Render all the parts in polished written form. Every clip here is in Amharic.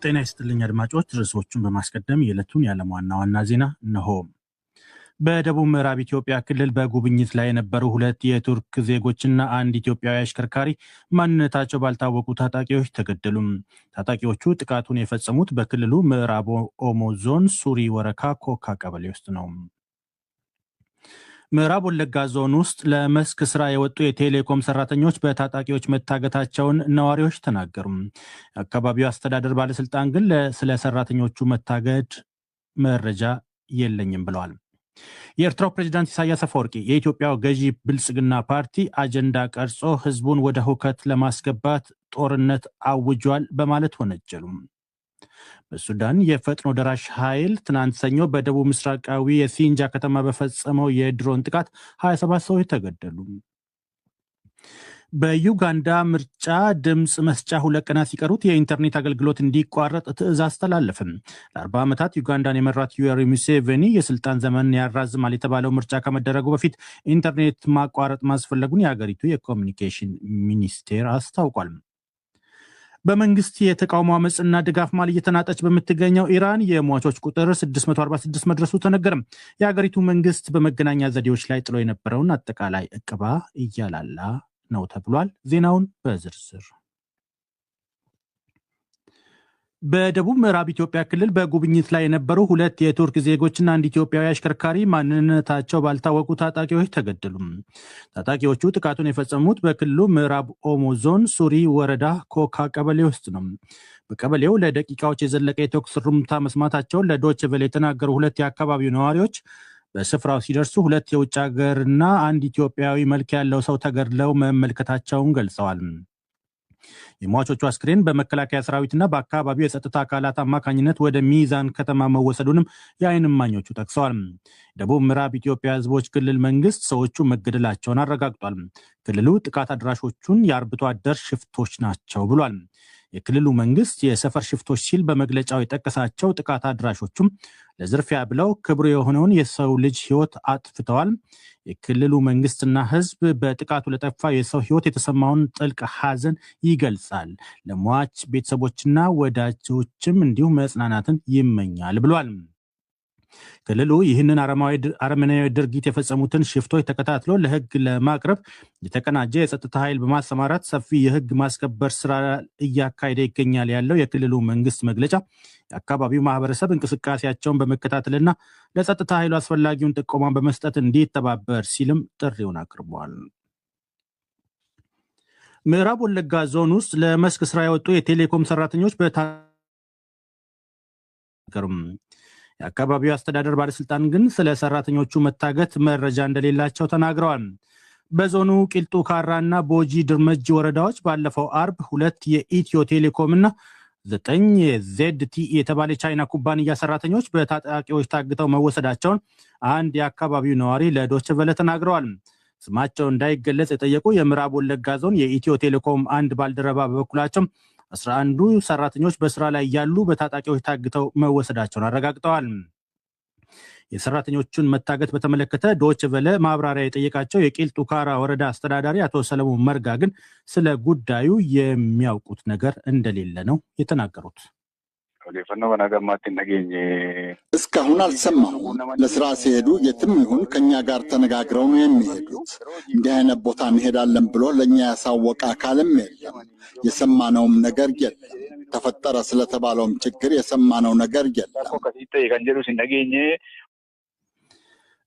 ጤና ይስጥልኝ አድማጮች፣ ርዕሶቹን በማስቀደም የዕለቱን የዓለም ዋና ዋና ዜና እነሆ። በደቡብ ምዕራብ ኢትዮጵያ ክልል በጉብኝት ላይ የነበሩ ሁለት የቱርክ ዜጎችና አንድ ኢትዮጵያዊ አሽከርካሪ ማንነታቸው ባልታወቁ ታጣቂዎች ተገደሉ። ታጣቂዎቹ ጥቃቱን የፈጸሙት በክልሉ ምዕራብ ኦሞ ዞን ሱሪ ወረካ ኮካ ቀበሌ ውስጥ ነው። ምዕራብ ወለጋ ዞን ውስጥ ለመስክ ስራ የወጡ የቴሌኮም ሰራተኞች በታጣቂዎች መታገታቸውን ነዋሪዎች ተናገሩ። የአካባቢው አስተዳደር ባለስልጣን ግን ስለ ሰራተኞቹ መታገድ መረጃ የለኝም ብለዋል። የኤርትራው ፕሬዝዳንት ኢሳያስ አፈወርቂ የኢትዮጵያው ገዢ ብልጽግና ፓርቲ አጀንዳ ቀርጾ ህዝቡን ወደ ሁከት ለማስገባት ጦርነት አውጇል በማለት ወነጀሉ። በሱዳን የፈጥኖ ደራሽ ኃይል ትናንት ሰኞ በደቡብ ምስራቃዊ የሲንጃ ከተማ በፈጸመው የድሮን ጥቃት 27 ሰዎች ተገደሉ። በዩጋንዳ ምርጫ ድምፅ መስጫ 2 ቀናት ሲቀሩት የኢንተርኔት አገልግሎት እንዲቋረጥ ትዕዛዝ ተላለፈ። ለ40 ዓመታት ዩጋንዳን የመራት ዩዌሪ ሙሴቬኒ የስልጣን ዘመን ያራዝማል የተባለው ምርጫ ከመደረጉ በፊት ኢንተርኔት ማቋረጥ ማስፈለጉን የሀገሪቱ የኮሚኒኬሽን ሚኒስቴር አስታውቋል። በመንግስት የተቃውሞ አመፅና ድጋፍ ማል እየተናጠች በምትገኘው ኢራን የሟቾች ቁጥር 646 መድረሱ ተነገረም። የሀገሪቱ መንግስት በመገናኛ ዘዴዎች ላይ ጥሎ የነበረውን አጠቃላይ እቅባ እያላላ ነው ተብሏል። ዜናውን በዝርዝር በደቡብ ምዕራብ ኢትዮጵያ ክልል በጉብኝት ላይ የነበሩ ሁለት የቱርክ ዜጎችና አንድ ኢትዮጵያዊ አሽከርካሪ ማንነታቸው ባልታወቁ ታጣቂዎች ተገደሉ። ታጣቂዎቹ ጥቃቱን የፈጸሙት በክልሉ ምዕራብ ኦሞ ዞን ሱሪ ወረዳ ኮካ ቀበሌ ውስጥ ነው። በቀበሌው ለደቂቃዎች የዘለቀ የተኩስ ሩምታ መስማታቸውን ለዶይቼ ቬለ የተናገሩ ሁለት የአካባቢው ነዋሪዎች በስፍራው ሲደርሱ ሁለት የውጭ ሀገርና አንድ ኢትዮጵያዊ መልክ ያለው ሰው ተገድለው መመልከታቸውን ገልጸዋል። የሟቾቹ አስክሬን በመከላከያ ሰራዊትና በአካባቢው የጸጥታ አካላት አማካኝነት ወደ ሚዛን ከተማ መወሰዱንም የዓይን እማኞቹ ጠቅሰዋል። ደቡብ ምዕራብ ኢትዮጵያ ህዝቦች ክልል መንግስት ሰዎቹ መገደላቸውን አረጋግጧል። ክልሉ ጥቃት አድራሾቹን የአርብቶ አደር ሽፍቶች ናቸው ብሏል። የክልሉ መንግስት የሰፈር ሽፍቶች ሲል በመግለጫው የጠቀሳቸው ጥቃት አድራሾቹም ለዝርፊያ ብለው ክብሩ የሆነውን የሰው ልጅ ህይወት አጥፍተዋል። የክልሉ መንግስትና ህዝብ በጥቃቱ ለጠፋ የሰው ህይወት የተሰማውን ጥልቅ ሐዘን ይገልጻል። ለሟች ቤተሰቦችና ወዳጆችም እንዲሁም መጽናናትን ይመኛል ብሏል። ክልሉ ይህንን አረመኔያዊ ድርጊት የፈጸሙትን ሽፍቶች ተከታትሎ ለህግ ለማቅረብ የተቀናጀ የጸጥታ ኃይል በማሰማራት ሰፊ የህግ ማስከበር ስራ እያካሄደ ይገኛል ያለው የክልሉ መንግስት መግለጫ የአካባቢው ማህበረሰብ እንቅስቃሴያቸውን በመከታተልና ለጸጥታ ኃይሉ አስፈላጊውን ጥቆማ በመስጠት እንዲተባበር ሲልም ጥሪውን አቅርቧል። ምዕራብ ወለጋ ዞን ውስጥ ለመስክ ስራ የወጡ የቴሌኮም ሰራተኞች የአካባቢው አስተዳደር ባለስልጣን ግን ስለ ሰራተኞቹ መታገት መረጃ እንደሌላቸው ተናግረዋል። በዞኑ ቂልጡ ካራ እና ቦጂ ድርመጂ ወረዳዎች ባለፈው አርብ 2 የኢትዮ ቴሌኮም እና 9 የዜድቲ የተባለ ቻይና ኩባንያ ሰራተኞች በታጣቂዎች ታግተው መወሰዳቸውን አንድ የአካባቢው ነዋሪ ለዶይቼ ቬለ ተናግረዋል። ስማቸው እንዳይገለጽ የጠየቁ የምዕራብ ወለጋ ዞን የኢትዮ ቴሌኮም አንድ ባልደረባ በበኩላቸው 11 ሰራተኞች በስራ ላይ ያሉ በታጣቂዎች ታግተው መወሰዳቸውን አረጋግጠዋል። የሰራተኞቹን መታገት በተመለከተ ዶይቼ ቬለ ማብራሪያ የጠየቃቸው የቂልጡ ካራ ወረዳ አስተዳዳሪ አቶ ሰለሞን መርጋ ግን ስለ ጉዳዩ የሚያውቁት ነገር እንደሌለ ነው የተናገሩት። እስካሁን አልሰማሁም። ለስራ ሲሄዱ የትም ይሁን ከኛ ጋር ተነጋግረው ነው የሚሄዱት። እንዲህ አይነት ቦታ እንሄዳለን ብሎ ለእኛ ያሳወቀ አካልም የለም። የሰማነውም ነገር የለም። ተፈጠረ ስለተባለውም ችግር የሰማነው ነገር የለም።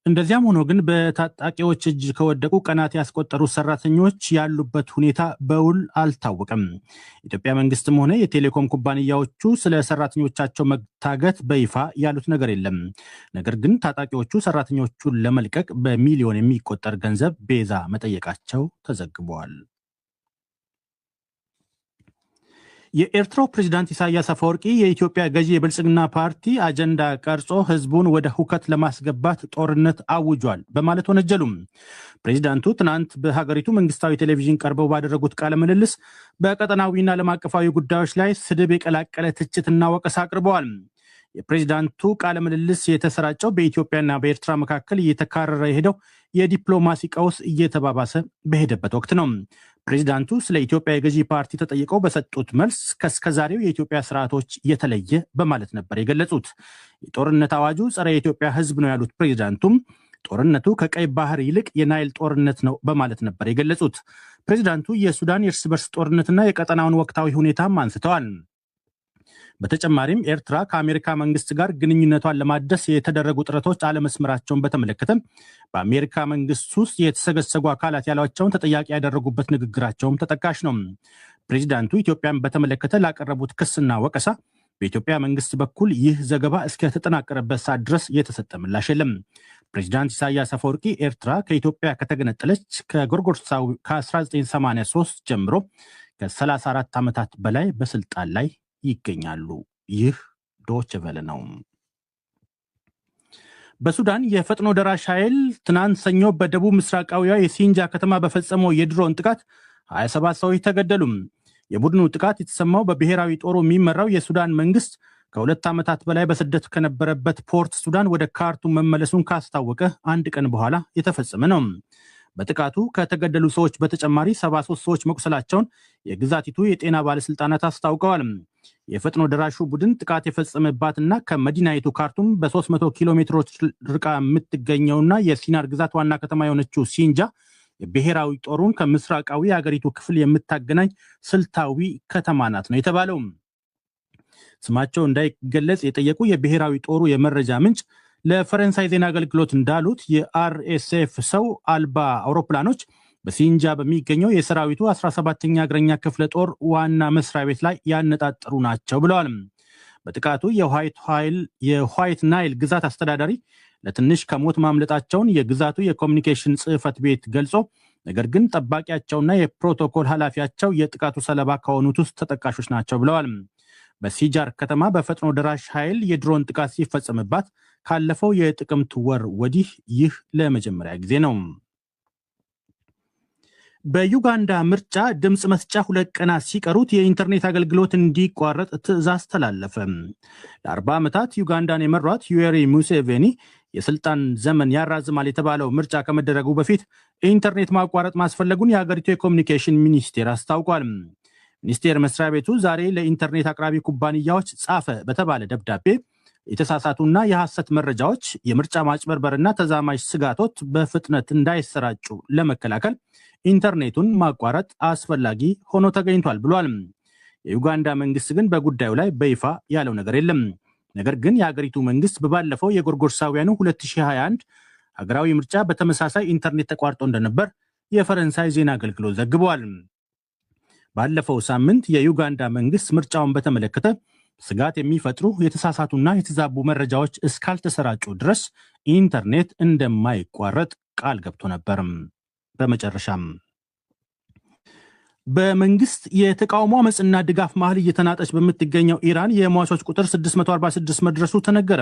እንደዚያም ሆኖ ግን በታጣቂዎች እጅ ከወደቁ ቀናት ያስቆጠሩ ሰራተኞች ያሉበት ሁኔታ በውል አልታወቀም። ኢትዮጵያ መንግስትም ሆነ የቴሌኮም ኩባንያዎቹ ስለ ሰራተኞቻቸው መታገት በይፋ ያሉት ነገር የለም። ነገር ግን ታጣቂዎቹ ሰራተኞቹን ለመልቀቅ በሚሊዮን የሚቆጠር ገንዘብ ቤዛ መጠየቃቸው ተዘግቧል። የኤርትራው ፕሬዝዳንት ኢሳያስ አፈወርቂ የኢትዮጵያ ገዢ የብልጽግና ፓርቲ አጀንዳ ቀርጾ ህዝቡን ወደ ሁከት ለማስገባት ጦርነት አውጇል በማለት ወነጀሉም። ፕሬዝዳንቱ ትናንት በሀገሪቱ መንግስታዊ ቴሌቪዥን ቀርበው ባደረጉት ቃለ ምልልስ በቀጠናዊና ዓለም አቀፋዊ ጉዳዮች ላይ ስድብ የቀላቀለ ትችትና ወቀሳ አቅርበዋል። የፕሬዝዳንቱ ቃለ ምልልስ የተሰራጨው በኢትዮጵያና በኤርትራ መካከል እየተካረረ የሄደው የዲፕሎማሲ ቀውስ እየተባባሰ በሄደበት ወቅት ነው። ፕሬዝዳንቱ ስለ ኢትዮጵያ የገዢ ፓርቲ ተጠይቀው በሰጡት መልስ ከእስከዛሬው የኢትዮጵያ ስርዓቶች የተለየ በማለት ነበር የገለጹት። የጦርነት አዋጁ ጸረ የኢትዮጵያ ሕዝብ ነው ያሉት ፕሬዝዳንቱም ጦርነቱ ከቀይ ባህር ይልቅ የናይል ጦርነት ነው በማለት ነበር የገለጹት። ፕሬዝዳንቱ የሱዳን የእርስ በርስ ጦርነትና የቀጠናውን ወቅታዊ ሁኔታም አንስተዋል። በተጨማሪም ኤርትራ ከአሜሪካ መንግስት ጋር ግንኙነቷን ለማደስ የተደረጉ ጥረቶች አለመስመራቸውን በተመለከተ በአሜሪካ መንግስት ውስጥ የተሰገሰጉ አካላት ያሏቸውን ተጠያቂ ያደረጉበት ንግግራቸውም ተጠቃሽ ነው። ፕሬዚዳንቱ ኢትዮጵያን በተመለከተ ላቀረቡት ክስና ወቀሳ በኢትዮጵያ መንግስት በኩል ይህ ዘገባ እስከተጠናቀረበት ሰዓት ድረስ የተሰጠ ምላሽ የለም። ፕሬዚዳንት ኢሳያስ አፈወርቂ ኤርትራ ከኢትዮጵያ ከተገነጠለች ከጎርጎሮሳዊ ከ1983 ጀምሮ ከ34 ዓመታት በላይ በስልጣን ላይ ይገኛሉ። ይህ ዶይቼ ቬለ ነው። በሱዳን የፈጥኖ ደራሽ ኃይል ትናንት ሰኞ በደቡብ ምስራቃዊዋ የሲንጃ ከተማ በፈጸመው የድሮን ጥቃት 27 ሰዎች ተገደሉ። የቡድኑ ጥቃት የተሰማው በብሔራዊ ጦሩ የሚመራው የሱዳን መንግስት ከ2 ዓመታት በላይ በስደት ከነበረበት ፖርት ሱዳን ወደ ካርቱም መመለሱን ካስታወቀ አንድ ቀን በኋላ የተፈጸመ ነው። በጥቃቱ ከተገደሉ ሰዎች በተጨማሪ 73 ሰዎች መቁሰላቸውን የግዛቲቱ የጤና ባለስልጣናት አስታውቀዋል። የፈጥኖ ደራሹ ቡድን ጥቃት የፈጸመባትና ከመዲናይቱ ካርቱም በ300 ኪሎ ሜትሮች ርቃ የምትገኘውና የሲናር ግዛት ዋና ከተማ የሆነችው ሲንጃ የብሔራዊ ጦሩን ከምስራቃዊ የአገሪቱ ክፍል የምታገናኝ ስልታዊ ከተማ ናት ነው የተባለው። ስማቸው እንዳይገለጽ የጠየቁ የብሔራዊ ጦሩ የመረጃ ምንጭ ለፈረንሳይ ዜና አገልግሎት እንዳሉት የአርኤስኤፍ ሰው አልባ አውሮፕላኖች በሲንጃ በሚገኘው የሰራዊቱ 17ኛ እግረኛ ክፍለ ጦር ዋና መስሪያ ቤት ላይ ያነጣጠሩ ናቸው ብለዋል። በጥቃቱ የዋይት ናይል ግዛት አስተዳዳሪ ለትንሽ ከሞት ማምለጣቸውን የግዛቱ የኮሚኒኬሽን ጽሕፈት ቤት ገልጾ ነገር ግን ጠባቂያቸውና የፕሮቶኮል ኃላፊያቸው የጥቃቱ ሰለባ ከሆኑት ውስጥ ተጠቃሾች ናቸው ብለዋል። በሲጃር ከተማ በፈጥኖ ደራሽ ኃይል የድሮን ጥቃት ሲፈጸምባት ካለፈው የጥቅምት ወር ወዲህ ይህ ለመጀመሪያ ጊዜ ነው። በዩጋንዳ ምርጫ ድምፅ መስጫ 2 ቀናት ሲቀሩት የኢንተርኔት አገልግሎት እንዲቋረጥ ትዕዛዝ ተላለፈ። ለ40 ዓመታት ዩጋንዳን የመሯት ዩዌሪ ሙሴቬኒ የስልጣን ዘመን ያራዝማል የተባለው ምርጫ ከመደረጉ በፊት ኢንተርኔት ማቋረጥ ማስፈለጉን የሀገሪቱ የኮሚኒኬሽን ሚኒስቴር አስታውቋል። ሚኒስቴር መስሪያ ቤቱ ዛሬ ለኢንተርኔት አቅራቢ ኩባንያዎች ጻፈ በተባለ ደብዳቤ የተሳሳቱና የሐሰት መረጃዎች፣ የምርጫ ማጭበርበርና ተዛማጅ ስጋቶች በፍጥነት እንዳይሰራጩ ለመከላከል ኢንተርኔቱን ማቋረጥ አስፈላጊ ሆኖ ተገኝቷል ብሏል። የዩጋንዳ መንግስት ግን በጉዳዩ ላይ በይፋ ያለው ነገር የለም። ነገር ግን የሀገሪቱ መንግስት በባለፈው የጎርጎሮሳውያኑ 2021 ሀገራዊ ምርጫ በተመሳሳይ ኢንተርኔት ተቋርጦ እንደነበር የፈረንሳይ ዜና አገልግሎት ዘግቧል። ባለፈው ሳምንት የዩጋንዳ መንግስት ምርጫውን በተመለከተ ስጋት የሚፈጥሩ የተሳሳቱና የተዛቡ መረጃዎች እስካልተሰራጩ ድረስ ኢንተርኔት እንደማይቋረጥ ቃል ገብቶ ነበር። በመጨረሻም በመንግስት የተቃውሞ አመፅና ድጋፍ መሀል እየተናጠች በምትገኘው ኢራን የሟቾች ቁጥር 646 መድረሱ ተነገረ።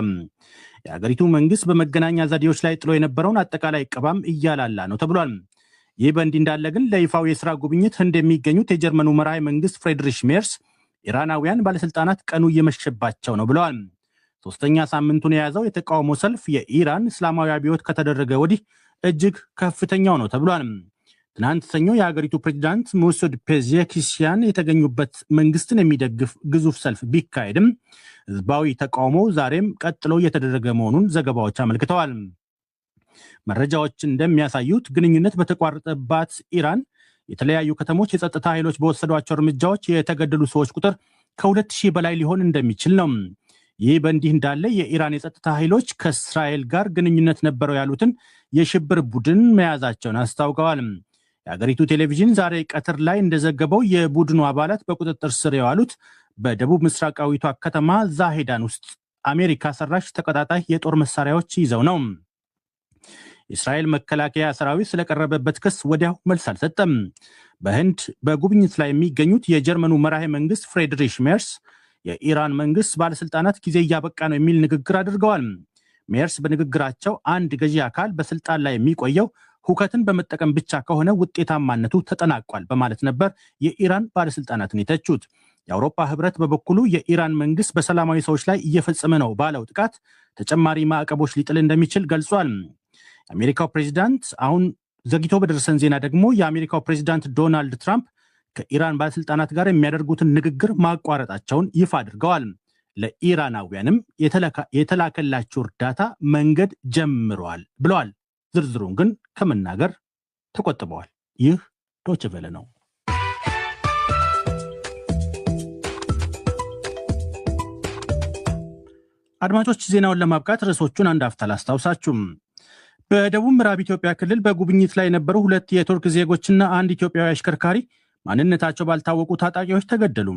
የሀገሪቱ መንግስት በመገናኛ ዘዴዎች ላይ ጥሎ የነበረውን አጠቃላይ እቀባም እያላላ ነው ተብሏል። ይህ በእንዲህ እንዳለ ግን ለይፋው የስራ ጉብኝት ህንድ የሚገኙት የጀርመኑ መራሄ መንግስት ፍሬድሪሽ ሜርስ ኢራናውያን ባለስልጣናት ቀኑ እየመሸባቸው ነው ብለዋል። 3ኛ ሳምንቱን የያዘው የተቃውሞ ሰልፍ የኢራን እስላማዊ አብዮት ከተደረገ ወዲህ እጅግ ከፍተኛው ነው ተብሏል። ትናንት ሰኞ የሀገሪቱ ፕሬዚዳንት ሙሱድ ፔዜሽኪያን የተገኙበት መንግስትን የሚደግፍ ግዙፍ ሰልፍ ቢካሄድም ህዝባዊ ተቃውሞ ዛሬም ቀጥሎ እየተደረገ መሆኑን ዘገባዎች አመልክተዋል። መረጃዎች እንደሚያሳዩት ግንኙነት በተቋረጠባት ኢራን የተለያዩ ከተሞች የጸጥታ ኃይሎች በወሰዷቸው እርምጃዎች የተገደሉ ሰዎች ቁጥር ከ2000 በላይ ሊሆን እንደሚችል ነው። ይህ በእንዲህ እንዳለ የኢራን የጸጥታ ኃይሎች ከእስራኤል ጋር ግንኙነት ነበረው ያሉትን የሽብር ቡድን መያዛቸውን አስታውቀዋል። የሀገሪቱ ቴሌቪዥን ዛሬ ቀትር ላይ እንደዘገበው የቡድኑ አባላት በቁጥጥር ስር የዋሉት በደቡብ ምስራቃዊቷ ከተማ ዛሄዳን ውስጥ አሜሪካ ሰራሽ ተቀጣጣይ የጦር መሳሪያዎች ይዘው ነው። የእስራኤል መከላከያ ሰራዊት ስለቀረበበት ክስ ወዲያው መልስ አልሰጠም። በህንድ በጉብኝት ላይ የሚገኙት የጀርመኑ መራሄ መንግስት ፍሬድሪሽ ሜርስ የኢራን መንግስት ባለስልጣናት ጊዜ እያበቃ ነው የሚል ንግግር አድርገዋል። ሜርስ በንግግራቸው አንድ ገዢ አካል በስልጣን ላይ የሚቆየው ሁከትን በመጠቀም ብቻ ከሆነ ውጤታማነቱ ተጠናቋል በማለት ነበር የኢራን ባለስልጣናትን የተቹት። የአውሮፓ ህብረት በበኩሉ የኢራን መንግስት በሰላማዊ ሰዎች ላይ እየፈጸመ ነው ባለው ጥቃት ተጨማሪ ማዕቀቦች ሊጥል እንደሚችል ገልጿል። የአሜሪካው ፕሬዚዳንት አሁን ዘግይቶ በደረሰን ዜና ደግሞ የአሜሪካው ፕሬዚዳንት ዶናልድ ትራምፕ ከኢራን ባለስልጣናት ጋር የሚያደርጉትን ንግግር ማቋረጣቸውን ይፋ አድርገዋል። ለኢራናውያንም የተላከላቸው እርዳታ መንገድ ጀምረዋል ብለዋል። ዝርዝሩን ግን ከመናገር ተቆጥበዋል። ይህ ዶይቼ ቬለ ነው። አድማጮች ዜናውን ለማብቃት ርዕሶቹን አንድ አፍታ ላስታውሳችሁም። በደቡብ ምዕራብ ኢትዮጵያ ክልል በጉብኝት ላይ የነበሩ 2 የቱርክ ዜጎችና አንድ ኢትዮጵያዊ አሽከርካሪ ማንነታቸው ባልታወቁ ታጣቂዎች ተገደሉ።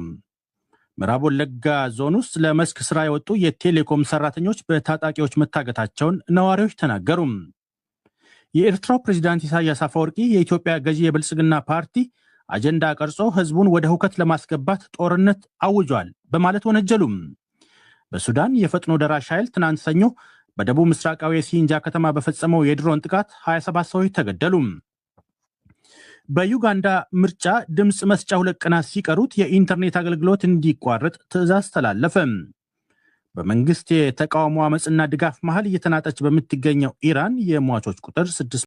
ምዕራብ ወለጋ ዞን ውስጥ ለመስክ ስራ የወጡ የቴሌኮም ሰራተኞች በታጣቂዎች መታገታቸውን ነዋሪዎች ተናገሩ። የኤርትራው ፕሬዚዳንት ኢሳያስ አፈወርቂ የኢትዮጵያ ገዢ የብልጽግና ፓርቲ አጀንዳ ቀርጾ ህዝቡን ወደ ሁከት ለማስገባት ጦርነት አውጇል በማለት ወነጀሉም። በሱዳን የፈጥኖ ደራሽ ኃይል ትናንት ሰኞ በደቡብ ምስራቃዊ ሲንጃ ከተማ በፈጸመው የድሮን ጥቃት 27 ሰዎች ተገደሉ። በዩጋንዳ ምርጫ ድምፅ መስጫ 2 ቀናት ሲቀሩት የኢንተርኔት አገልግሎት እንዲቋረጥ ትዕዛዝ ተላለፈ። በመንግስት የተቃውሞ አመፅና ድጋፍ መሃል እየተናጠች በምትገኘው ኢራን የሟቾች ቁጥር 6